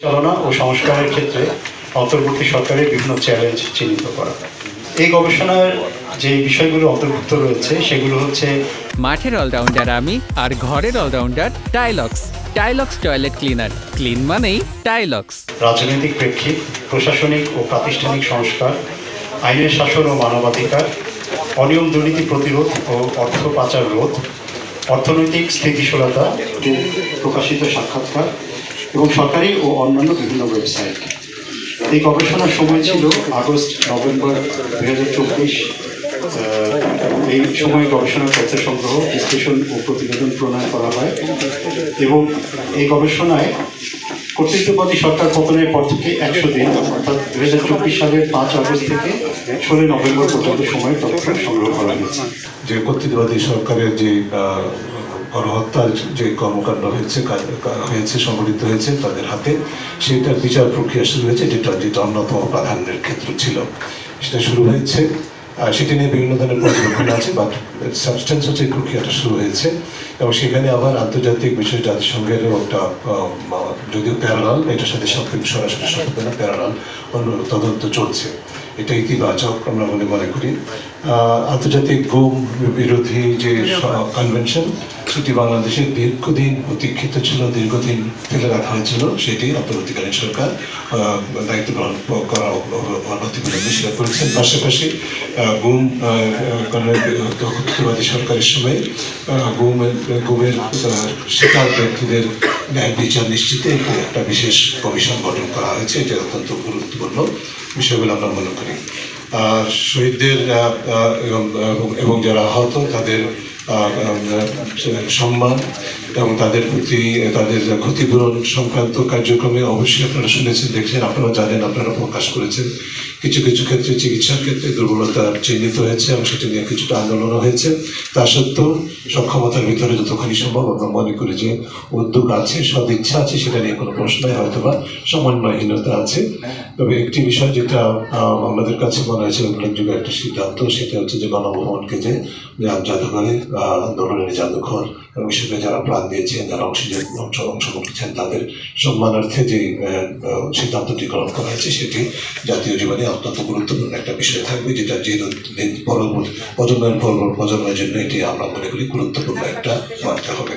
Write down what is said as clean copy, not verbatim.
চালনা ও সংস্কারের ক্ষেত্রে অন্তর্বর্তী সরকারের বিভিন্ন চ্যালেঞ্জ চিহ্নিত করা। এই গবেষণার যে বিষয়গুলো অন্তর্ভুক্ত রয়েছে সেগুলো হচ্ছে মাঠের অলরাউন্ডার আমি আর ঘরের all-rounder Taylox. Taylox toilet cleaner, clean মানেই টাইলক্স। রাজনৈতিক প্রেক্ষিত, প্রশাসনিক ও প্রাতিষ্ঠানিক সংস্কার, আইনের শাসন ও মানবাধিকার, অনিয়ম দুর্নীতি প্রতিরোধ ও অর্থ পাচার রোধ, অর্থনৈতিক স্থিতিশীলতা, প্রকাশিত সাক্ষাৎকার এবং সরকারি ও অন্যান্য বিভিন্ন ওয়েবসাইট। এই গবেষণার সময় ছিল আগস্ট-নভেম্বর 2024। এই সময় গবেষণার তথ্য সংগ্রহ, বিশ্লেষণ ও প্রতিবেদন প্রণয়ন করা হয় এবং এই গবেষণায় কর্তৃত্ববাদী সরকার পতনের পর থেকে 100 দিন অর্থাৎ 2024 সালের 5 আগস্ট থেকে 16 নভেম্বর পর্যন্ত সময় তথ্য সংগ্রহ করা হয়েছে। যে কর্তৃত্ববাদী সরকারের যে গণহত্যার যে কর্মকাণ্ড হয়েছে সংঘটিত হয়েছে তাদের হাতে, সেটার বিচার প্রক্রিয়া শুরু হয়েছে, যেটা অন্যতম প্রাধান্যের ক্ষেত্র ছিল। সেটা শুরু হয়েছে, সেটি নিয়ে বিভিন্ন ধরনের পর্যবেক্ষণ আছে, বাট সাবস্টেন্স হচ্ছে প্রক্রিয়াটা শুরু হয়েছে এবং সেখানে আবার আন্তর্জাতিক বিষয় জাতিসংঘেরও একটা যদিও প্যারালাল, এটার সাথে সরাসরি সম্পর্ক না, প্যারালাল তদন্ত চলছে। এটা ইতিবাচক আমরা মনে করি। আন্তর্জাতিক গুম বিরোধী যে কনভেনশন, সেটি বাংলাদেশের দীর্ঘদিন প্রতীক্ষিত ছিল, দীর্ঘদিন ফেলে রাখা হয়েছিল, সেটি অন্তর্বর্তীকালীন সরকার দায়িত্ব গ্রহণ করা অনতিবিলম্বে স্বীকার করেছেন। পাশাপাশি গুম কর্তৃত্ববাদী সরকারের সময় গুমের শিকার ব্যক্তিদের ন্যায় বিচার নিশ্চিতে একটা বিশেষ কমিশন গঠন করা হয়েছে। এটা অত্যন্ত গুরুত্বপূর্ণ বিষয়গুলো আমরা মনে করি। শহীদদের এবং যারা আহত তাদের সম্মান এবং তাদের প্রতি তাদের ক্ষতিপূরণ সংক্রান্ত কার্যক্রমে অবশ্যই আপনারা শুনেছেন, দেখছেন, আপনারা জানেন, আপনারা প্রকাশ করেছেন। কিছু কিছু ক্ষেত্রে চিকিৎসার ক্ষেত্রে দুর্বলতা চিহ্নিত হয়েছে এবং সেটা নিয়ে কিছুটা আন্দোলনও হয়েছে। তা সত্ত্বেও সক্ষমতার ভিতরে যতখানি সম্ভব আমরা মনে করি যে উদ্যোগ আছে, সদিচ্ছা আছে, সেটা নিয়ে কোনো প্রশ্নই হয়তো বা সমন্বয়হীনতা আছে। তবে একটি বিষয় যেটা আমাদের কাছে মনে হয়েছে উল্লেখযোগ্য একটা সিদ্ধান্ত, সেটা হচ্ছে যে গণভবনকে যে জাদুঘরে আন্দোলনের জাদুঘর এবং সেটা যারা প্রাণ দিয়েছেন, যারা অংশগ্রহণ করছেন, তাদের সম্মানার্থে যে সিদ্ধান্তটি গ্রহণ করা হয়েছে, সেটি জাতীয় জীবনে অত্যন্ত গুরুত্বপূর্ণ একটা বিষয় থাকবে, যেটা যে পরবর্তী প্রজন্মের জন্য এটি আমরা মনে করি গুরুত্বপূর্ণ একটা বার্তা হবে।